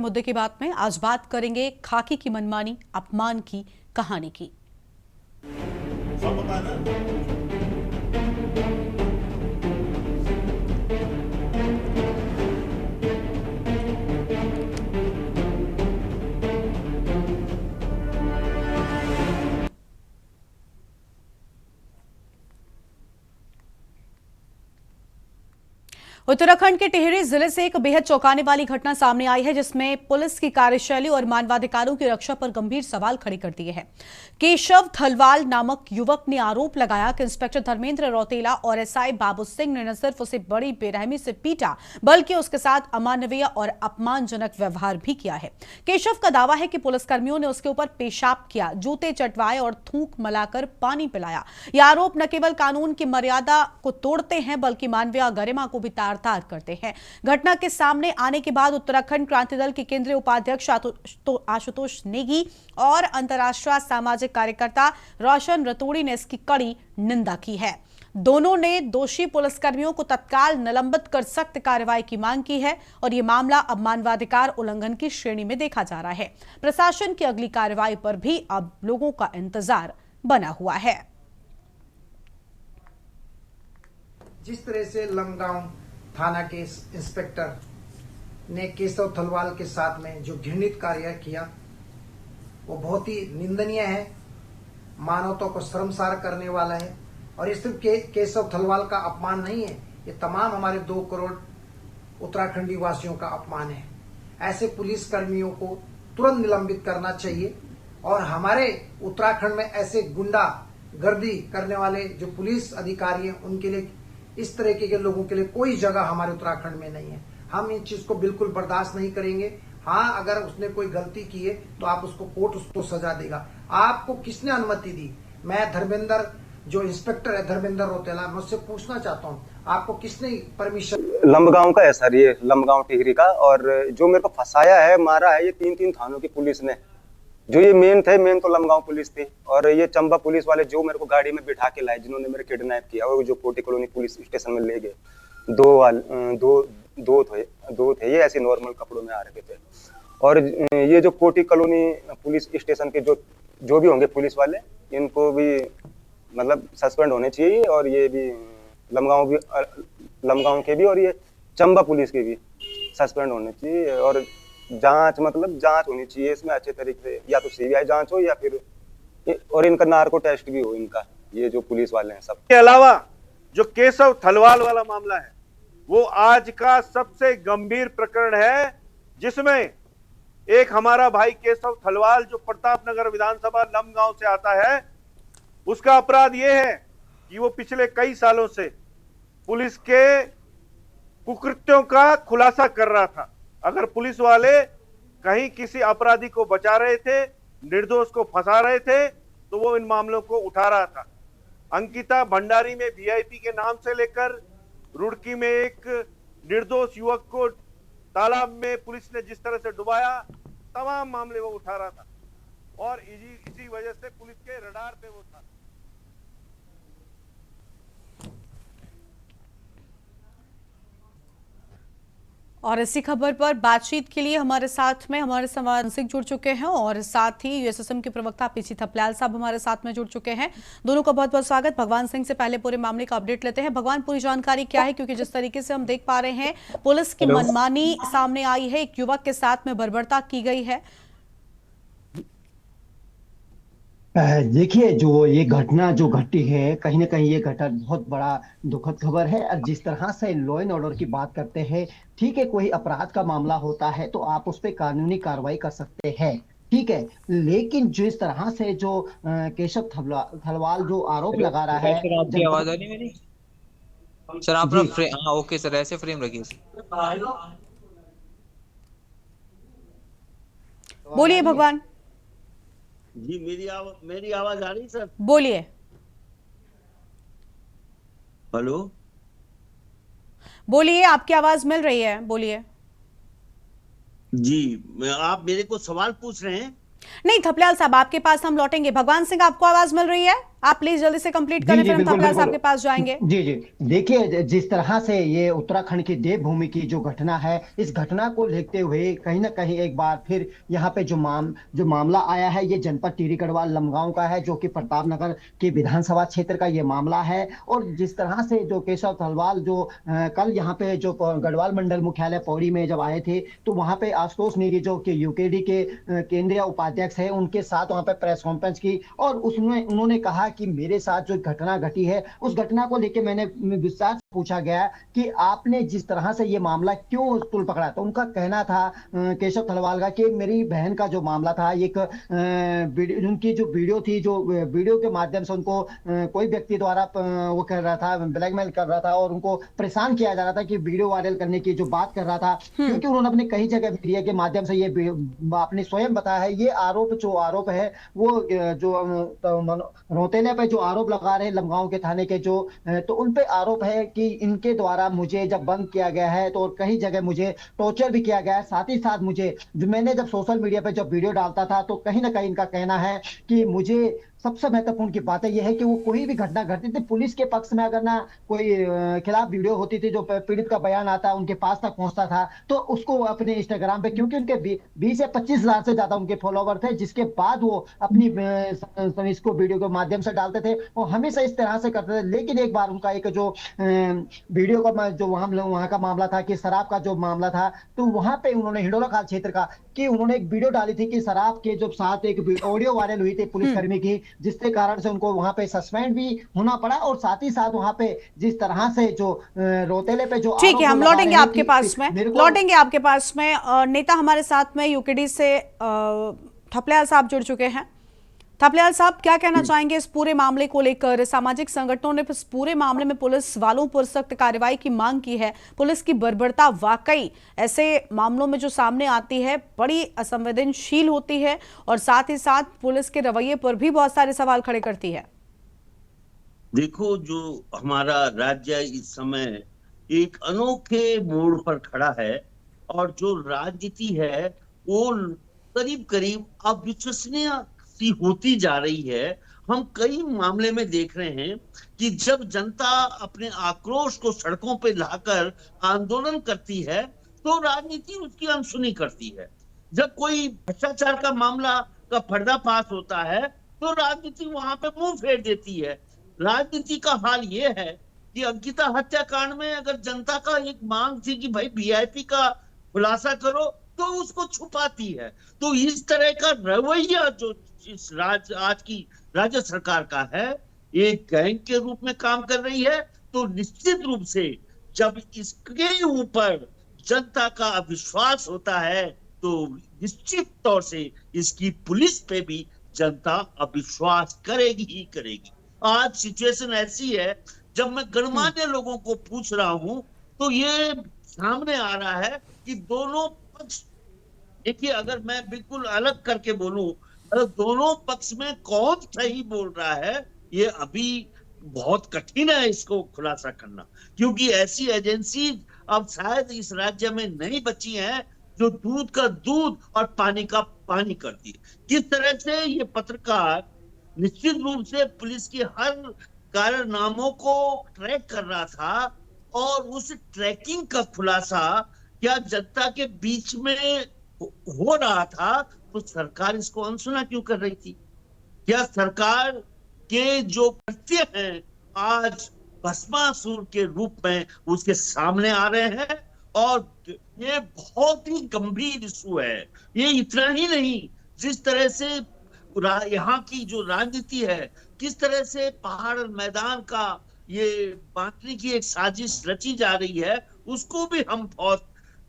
मुद्दे की बात में आज बात करेंगे खाकी की मनमानी अपमान की कहानी की। उत्तराखंड के टिहरी जिले से एक बेहद चौंकाने वाली घटना सामने आई है, जिसमें पुलिस की कार्यशैली और मानवाधिकारों की रक्षा पर गंभीर सवाल खड़े कर दिए हैं। केशव थलवाल नामक युवक ने आरोप लगाया कि इंस्पेक्टर धर्मेंद्र रौतेला और एसआई बाबू सिंह ने न सिर्फ उसे बड़ी बेरहमी से पीटा, बल्कि उसके साथ अमानवीय और अपमानजनक व्यवहार भी किया है। केशव का दावा है कि पुलिसकर्मियों ने उसके ऊपर पेशाब किया, जूते चटवाए और थूक मिलाकर पानी पिलाया। यह आरोप न केवल कानून की मर्यादा को तोड़ते हैं, बल्कि मानवीय गरिमा को भी तार करते हैं। घटना के सामने आने के बाद उत्तराखंड क्रांति दल के केंद्रीय उपाध्यक्ष आशुतोष नेगी और अंतर्राष्ट्रीय सामाजिक कार्यकर्ता रोशन रतूड़ी ने इसकी कड़ी निंदा की है। दोनों ने दोषी पुलिसकर्मियों को तत्काल निलंबित कर सख्त कार्रवाई की मांग की है और यह मामला अब मानवाधिकार उल्लंघन की श्रेणी में देखा जा रहा है। प्रशासन की अगली कार्रवाई पर भी अब लोगों का इंतजार बना हुआ है। जिस तरह से लमगांव थाना के इंस्पेक्टर ने केशव थलवाल के साथ में जो घृणित कार्य किया, वो बहुत ही निंदनीय है, मानवता को शर्मसार करने वाला है। और ये सिर्फ केशव थलवाल का अपमान नहीं है, ये तमाम हमारे 2 करोड़ उत्तराखंडी वासियों का अपमान है। ऐसे पुलिस कर्मियों को तुरंत निलंबित करना चाहिए और हमारे उत्तराखंड में ऐसे गुंडा गर्दी करने वाले जो पुलिस अधिकारी हैं, उनके लिए, इस तरह के लोगों के लिए कोई जगह हमारे उत्तराखंड में नहीं है। हम इन चीज को बिल्कुल बर्दाश्त नहीं करेंगे। हाँ, अगर उसने कोई गलती की है तो आप उसको कोर्ट उसको सजा देगा। आपको किसने अनुमति दी? मैं धर्मेंद्र, जो इंस्पेक्टर है धर्मेंद्र रौतेला, मैं उससे पूछना चाहता हूँ, आपको किसने परमिशन? लंबगांव का है सर, ये लंबगांव टिहरी का। और जो मेरे को फंसाया है, मारा है, ये 3 थानों की पुलिस ने। जो ये मेन तो लंबगांव पुलिस थी, और ये चंबा पुलिस वाले जो मेरे को गाड़ी में बिठा के लाए, जिन्होंने मेरे किडनैप किया, और जो कोटी कॉलोनी पुलिस स्टेशन में ले गए, दो थे ये ऐसे नॉर्मल कपड़ों में आ रखे थे। और ये जो कोटी कॉलोनी पुलिस स्टेशन के जो भी होंगे पुलिस वाले, इनको भी मतलब सस्पेंड होने चाहिए। और ये भी लंबगांव के भी और ये चंबा पुलिस के भी सस्पेंड होने चाहिए। और जांच होनी चाहिए इसमें अच्छे तरीके से, या तो सीबीआई जांच हो या फिर और इनका नार्को टेस्ट भी हो इनका, ये जो पुलिस वाले हैं सब। के अलावा जो केशव थलवाल वाला मामला है, वो आज का सबसे गंभीर प्रकरण है, जिसमें एक हमारा भाई केशव थलवाल जो प्रतापनगर विधानसभा लंबगांव से आता है, उसका अपराध यह है कि वो पिछले कई सालों से पुलिस के कुकृत्यों का खुलासा कर रहा था। अगर पुलिस वाले कहीं किसी अपराधी को बचा रहे थे, निर्दोष को फंसा रहे थे, तो वो इन मामलों को उठा रहा था। अंकिता भंडारी में वीआईपी के नाम से लेकर रुड़की में एक निर्दोष युवक को तालाब में पुलिस ने जिस तरह से डुबाया, तमाम मामले वो उठा रहा था। और इसी वजह से पुलिस के रडार पे वो था। और इसी खबर पर बातचीत के लिए हमारे साथ में हमारे संवाददाता जुड़ चुके हैं, और साथ ही यूएसएसएम के प्रवक्ता पीसी थपलियाल साहब हमारे साथ में जुड़ चुके हैं। दोनों का बहुत बहुत स्वागत। भगवान सिंह से पहले पूरे मामले का अपडेट लेते हैं। भगवान, पूरी जानकारी क्या है? क्योंकि जिस तरीके से हम देख पा रहे हैं, पुलिस की मनमानी सामने आई है, एक युवक के साथ में बर्बरता की गई है। देखिए, जो ये घटना जो घटी है, कहीं ना कहीं ये घटना बहुत बड़ा दुखद खबर है। और जिस तरह से लॉ एंड ऑर्डर की बात करते हैं, ठीक है, कोई अपराध का मामला होता है तो आप उस पर कानूनी कार्रवाई कर सकते हैं, ठीक है। लेकिन जिस तरह से जो केशव थलवाल जो आरोप लगा रहा है, आपकी आवाज आ रही है मेरी? सर आप ना हाँ, ओके सर, ऐसे फ्रेम रखिए सर। बोलिए भगवान जी। मेरी आवाज आ रही सर? बोलिए। हेलो, बोलिए, आपकी आवाज मिल रही है, बोलिए जी। आप मेरे को सवाल पूछ रहे हैं? नहीं थपलियाल साहब, आपके पास हम लौटेंगे। भगवान सिंह, आपको आवाज मिल रही है? आप प्लीज जल्दी से कंप्लीट जी करें, जी फिर हम बिल्कुल थपलियाल साहब बिल्कुल। के पास जाएंगे। जी जी देखिए, जिस तरह से ये उत्तराखंड की देवभूमि की जो घटना है, इस घटना को देखते हुए कहीं ना कहीं एक बार फिर यहाँ पे जो मामला आया है, ये जनपद टिहरी गढ़वाल लमगांव का है, जो कि प्रताप नगर के विधानसभा क्षेत्र का ये मामला है। और जिस तरह से जो केशव थलवाल जो कल यहाँ पे जो गढ़वाल मंडल मुख्यालय पौड़ी में जब आए थे, तो वहाँ पे आशुतोष नेगी जो कि यूकेडी के केंद्रीय उपाध्यक्ष है, उनके साथ वहाँ पे प्रेस कॉन्फ्रेंस की, और उसमें उन्होंने कहा कि मेरे साथ जो घटना घटी है, उस घटना को लेकर मैंने विस्तार से पूछा गया कि आपने जिस तरह से ये मामला क्यों तुल पकड़ा, तो उनका कहना था केशव थलवाल का कि मेरी बहन का जो मामला था, एक उनकी जो वीडियो थी, जो वीडियो के माध्यम से उनको कोई व्यक्ति द्वारा वो कर रहा था, ब्लैकमेल कर रहा था और उनको परेशान किया जा रहा था कि वीडियो वायरल करने की जो बात कर रहा था। क्योंकि उन्होंने अपने कई जगह मीडिया के माध्यम से ये आपने स्वयं बताया है, ये आरोप है वो जो रौतेले पे जो आरोप लगा रहे हैं लमगांव के थाने के जो, तो उन पे आरोप है कि इनके द्वारा मुझे जब बंद किया गया है, तो और कई जगह मुझे टॉर्चर भी किया गया है। साथ ही साथ मुझे मैंने जब सोशल मीडिया पे जब वीडियो डालता था, तो कहीं ना कहीं इनका कहना है कि मुझे सबसे महत्वपूर्ण की बात है यह है कि वो कोई भी घटना घटती थी, पुलिस के पक्ष में अगर ना कोई खिलाफ वीडियो होती थी, जो पीड़ित का बयान आता उनके पास तक पहुंचता था, तो उसको अपने इंस्टाग्राम पे, क्योंकि उनके 20 या 25 हजार से ज्यादा उनके फॉलोवर थे, जिसके बाद वो अपनी इसको वीडियो के माध्यम से डालते थे और हमेशा इस तरह से करते थे। लेकिन एक बार उनका एक जो वीडियो का जो वहां का मामला था कि शराब का जो मामला था, तो वहां पे उन्होंने हिंडोला खाल क्षेत्र का कि उन्होंने एक वीडियो डाली थी कि शराब के जो साथ एक ऑडियो वायरल हुई थी पुलिसकर्मी की, जिसके कारण से उनको वहां पे सस्पेंड भी होना पड़ा। और साथ ही साथ वहां पे जिस तरह से जो रौतेले पे जो ठीक है, हम लौटेंगे आपके पास में, लौटेंगे आपके पास में। नेता हमारे साथ में यूकेडी से थपलियाल साहब जुड़ चुके हैं। थपलियाल साहब, क्या कहना चाहेंगे इस पूरे मामले को लेकर? सामाजिक संगठनों ने इस पूरे मामले में पुलिस वालों पर सख्त कार्रवाई की मांग की है। पुलिस की बर्बरता वाकई ऐसे मामलों में जो सामने आती है बड़ी असंवेदनशील होती है और साथ ही साथ पुलिस के रवैये पर भी बहुत सारे सवाल खड़े करती है। देखो, जो हमारा राज्य इस समय एक अनोखे मोड़ पर खड़ा है और जो राजनीति है वो करीब करीब अविश्वसनीय सी होती जा रही है। हम कई मामले में देख रहे हैं कि जब जनता अपने आक्रोश को सड़कों पे लाकर आंदोलन करती है, तो राजनीति उसकी अनसुनी करती है। जब कोई भ्रष्टाचार का मामला का पर्दाफाश होता है, तो राजनीति वहां पे मुंह फेर देती है। राजनीति का हाल ये है कि अंकिता हत्याकांड में अगर जनता का एक मांग थी कि भाई वीआईपी का खुलासा करो, तो उसको छुपाती है। तो इस तरह का रवैया जो इस आज की राज्य सरकार का है, एक गैंग के रूप में काम कर रही है। तो निश्चित रूप से जब इसके ऊपर जनता का अविश्वास होता है, तो निश्चित तौर से इसकी पुलिस पे भी जनता अविश्वास करेगी ही करेगी। आज सिचुएशन ऐसी है, जब मैं गणमान्य लोगों को पूछ रहा हूं, तो ये सामने आ रहा है कि दोनों पक्ष, देखिए अगर मैं बिल्कुल अलग करके बोलूं, दोनों पक्ष में कौन सही बोल रहा है, ये अभी बहुत कठिन है इसको खुलासा करना। क्योंकि ऐसी एजेंसी अब शायद इस राज्य में नहीं बची है जो दूध का दूध और पानी का पानी करती है। किस तरह से ये पत्रकार निश्चित रूप से पुलिस की हर कारनामों को ट्रैक कर रहा था, और उस ट्रैकिंग का खुलासा क्या जनता के बीच में हो रहा था, तो सरकार इसको अनसुना क्यों कर रही थी? क्या सरकार के जो कृत्य हैं आज भस्मासुर के रूप में उसके सामने आ रहे हैं? और ये बहुत ही गंभीर इशू है। ये इतना ही नहीं, जिस तरह से यहाँ की जो राजनीति है, किस तरह से पहाड़ और मैदान का ये बांटने की एक साजिश रची जा रही है, उसको भी हम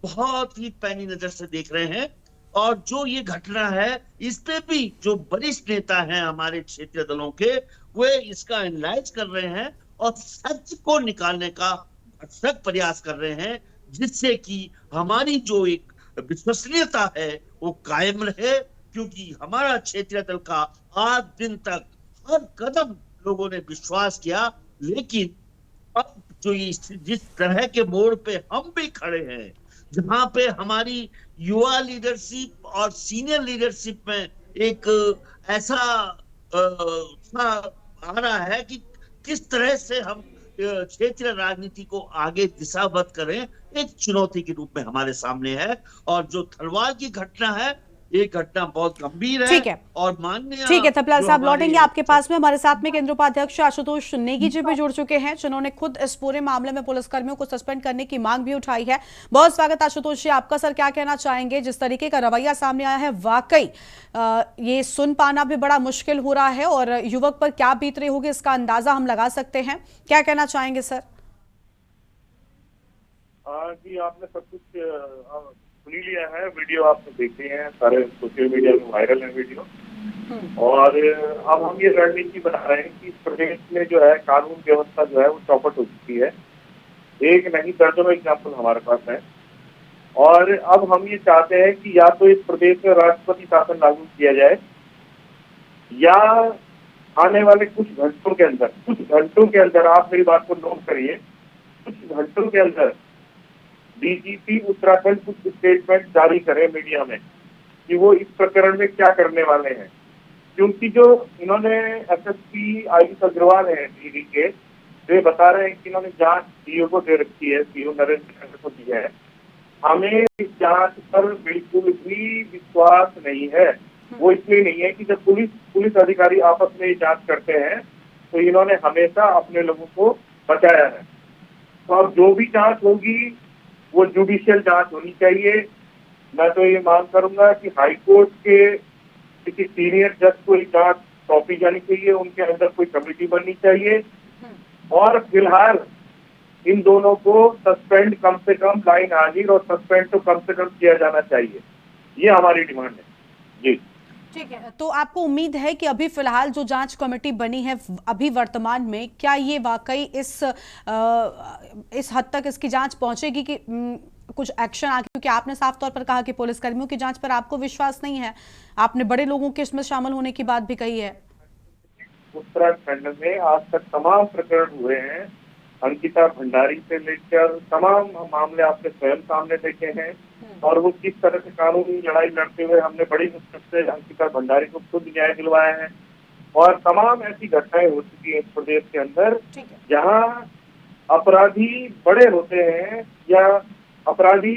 बहुत ही पैनी नजर से देख रहे हैं। और जो ये घटना है, इस पे भी जो वरिष्ठ नेता हैं हमारे क्षेत्रीय दलों के, वे इसका एनालाइज कर रहे हैं और सच को निकालने का भरसक प्रयास कर रहे हैं, जिससे कि हमारी जो एक विश्वसनीयता है वो कायम रहे। क्योंकि हमारा क्षेत्रीय दल का आज दिन तक हर कदम लोगों ने विश्वास किया, लेकिन अब जो जिस तरह के मोड़ पे हम भी खड़े हैं, जहां पे हमारी युवा लीडरशिप और सीनियर लीडरशिप में एक ऐसा आ रहा है कि किस तरह से हम क्षेत्रीय राजनीति को आगे दिशाबद्ध करें, एक चुनौती के रूप में हमारे सामने है। और जो थलवाल की घटना है, ये घटना बहुत गंभीर है। ठीक है, और माननीय ठीक है थपलाल साहब, लौटेंगे आपके पास में। हमारे साथ में केंद्र उपाध्यक्ष आशुतोष नेगी जी भी जुड़ चुके हैं, जिन्होंने खुद इस पूरे मामले में पुलिसकर्मियों को सस्पेंड करने की मांग भी उठाई है। बहुत स्वागत आशुतोष जी आपका। सर, क्या कहना चाहेंगे? जिस तरीके का रवैया सामने आया है, वाकई ये सुन पाना भी बड़ा मुश्किल हो रहा है और युवक पर क्या बीत रही होगी इसका अंदाजा हम लगा सकते हैं। क्या कहना चाहेंगे सर? जी, आपने सब कुछ सुन ही लिया है, वीडियो आपने देखे हैं, सारे सोशल मीडिया में वायरल है वीडियो। और अब हम ये रणनीति बना रहे हैं कि इस प्रदेश में जो है कानून व्यवस्था जो है वो चौपट हो चुकी है। एक नहीं दर्जनों एग्जाम्पल हमारे पास है। और अब हम ये चाहते हैं कि या तो इस प्रदेश में राष्ट्रपति शासन लागू किया जाए, या आने वाले कुछ घंटों के अंदर आप मेरी बात को नोट करिए, कुछ घंटों के अंदर डीजीपी उत्तराखंड कुछ स्टेटमेंट जारी करे मीडिया में कि वो इस प्रकरण में क्या करने वाले हैं। क्योंकि जो इन्होंने एसएसपी आयुष अग्रवाल है डीडी के, वे बता रहे हैं कि इन्होंने जांच सीओ को दे रखी है, सीओ नरेंद्र ठाकुर को दी है। हमें इस जांच पर बिल्कुल भी विश्वास नहीं है। वो इसलिए नहीं है कि जब पुलिस अधिकारी आपस में जांच करते हैं तो इन्होंने हमेशा अपने लोगों को बचाया है। तो अब जो भी जांच होगी वो जुडिशियल जांच होनी चाहिए। मैं तो ये मांग करूंगा कि हाईकोर्ट के किसी सीनियर जज को ये जांच सौंपी जानी चाहिए, उनके अंदर कोई कमेटी बननी चाहिए। और फिलहाल इन दोनों को सस्पेंड, कम से कम लाइन हाजिर और सस्पेंड तो कम से कम किया जाना चाहिए। ये हमारी डिमांड है जी। ठीक है, तो आपको उम्मीद है कि अभी फिलहाल जो जांच कमेटी बनी है अभी वर्तमान में, क्या ये वाकई इस हद तक इसकी जांच पहुंचेगी कि कुछ एक्शन आगे? क्योंकि आपने साफ तौर पर कहा कि पुलिसकर्मियों की जांच पर आपको विश्वास नहीं है, आपने बड़े लोगों के इसमें शामिल होने की बात भी कही है। उत्तराखंड में आज तक तमाम प्रकरण हुए हैं, अंकिता भंडारी से लेकर तमाम मामले आपने स्वयं सामने देखे हैं। और वो किस तरह से कानूनी लड़ाई लड़ते हुए हमने बड़ी मुश्किल से अंकिता भंडारी को खुद न्याय दिलवाया है। और तमाम ऐसी घटनाएं हो चुकी हैं इस प्रदेश के अंदर जहां अपराधी बड़े होते हैं या अपराधी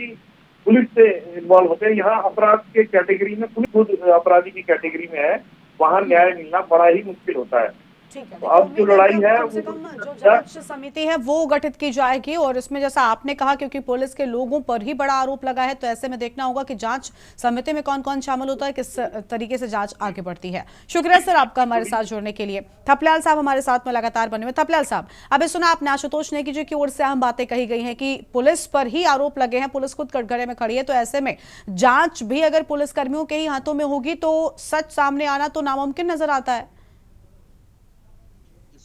पुलिस से इन्वॉल्व होते हैं। यहाँ अपराध के कैटेगरी में पुलिस खुद अपराधी की कैटेगरी में है, वहाँ न्याय मिलना बड़ा ही मुश्किल होता है। ठीक है, तो अब जो लड़ाई है कम से कम जो जांच समिति है वो गठित की जाएगी। और इसमें जैसा आपने कहा, क्योंकि पुलिस के लोगों पर ही बड़ा आरोप लगा है, तो ऐसे में देखना होगा कि जांच समिति में कौन कौन शामिल होता है, किस तरीके से जांच आगे बढ़ती है। शुक्रिया सर आपका हमारे साथ जुड़ने के लिए। थपलाल साहब हमारे साथ में लगातार बने हुए। थपलाल साहब, अभी सुना आपने आशुतोष नेगी जी की ओर से अहम बातें कही गई हैं कि पुलिस पर ही आरोप लगे हैं, पुलिस खुद कटघरे में खड़ी है, तो ऐसे में जांच भी अगर पुलिसकर्मियों के ही हाथों में होगी तो सच सामने आना तो नामुमकिन नजर आता है।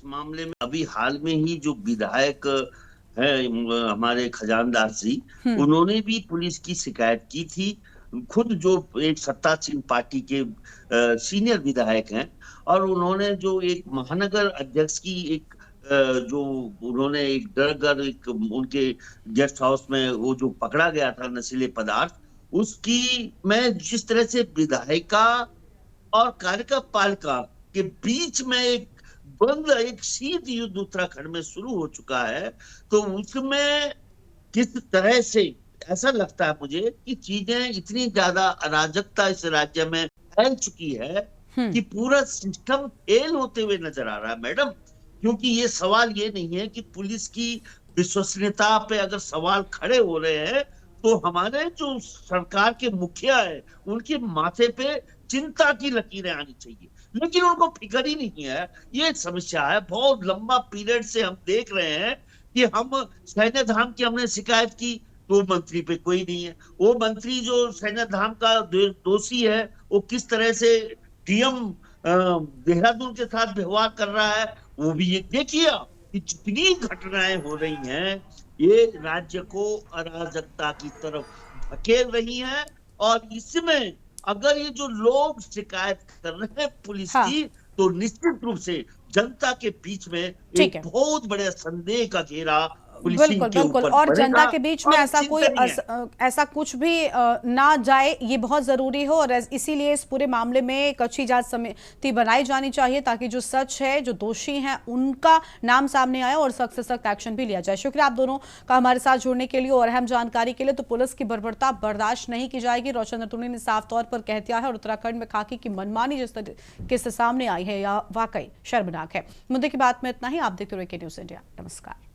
मामले में अभी हाल में ही जो विधायक है हमारे खजानदार जी, उन्होंने भी पुलिस की शिकायत की थी। खुद जो एक सत्तासीन पार्टी के सीनियर विधायक हैं, और उन्होंने जो एक महानगर अध्यक्ष की एक जो उन्होंने एक डरगर एक उनके गेस्ट हाउस में वो जो पकड़ा गया था नशीले पदार्थ, उसकी मैं जिस तरह से विधायिका और कार्यपालिका के बीच में एक द्वंद्व, एक शीत युद्ध उत्तराखंड में शुरू हो चुका है, तो उसमें किस तरह से ऐसा लगता है मुझे कि चीजें इतनी ज्यादा अराजकता इस राज्य में फैल चुकी है कि पूरा सिस्टम फेल होते हुए नजर आ रहा है मैडम। क्योंकि ये सवाल ये नहीं है कि पुलिस की विश्वसनीयता पे अगर सवाल खड़े हो रहे हैं, तो हमारे जो सरकार के मुखिया है उनके माथे पे चिंता की लकीरें आनी चाहिए, लेकिन उनको फिक्र ही नहीं है। ये समस्या है, बहुत लंबा पीरियड से हम देख रहे हैं कि हम सैन्य धाम की हमने शिकायत की तो मंत्री पे कोई नहीं है। वो मंत्री जो सैन्य धाम का दोषी है, वो किस तरह से डीएम देहरादून के साथ व्यवहार कर रहा है, वो भी ये देखिए कि जितनी घटनाएं हो रही हैं ये राज्य को अराजकता की तरफ धकेल रही हैं। और इसमें अगर ये जो लोग शिकायत कर रहे हैं पुलिस की, तो निश्चित रूप से जनता के बीच में एक बहुत बड़े संदेह का घेरा पुलिसिंग बिल्कुल के बिल्कुल, ऊपर और पड़ेगा जनता के बीच में और ऐसा कोई चिंतनीय है। ऐसा कुछ भी ना जाए, ये बहुत जरूरी हो। और इसीलिए इस पूरे मामले में एक अच्छी जांच समिति बनाई जानी चाहिए ताकि जो सच है, जो दोषी हैं, उनका नाम सामने आए और सख्त से सख्त एक्शन भी लिया जाए। शुक्रिया आप दोनों का हमारे साथ जुड़ने के लिए और अहम जानकारी के लिए। तो पुलिस की बर्बरता बर्दाश्त नहीं की जाएगी, रोशन नथुनी ने साफ तौर पर कह दिया है। और उत्तराखंड में खाकी की मनमानी जिस तरीके से सामने आई है, यह वाकई शर्मनाक है। मुद्दे की बात में इतना ही। आप देखते रहिए के न्यूज़ इंडिया। नमस्कार।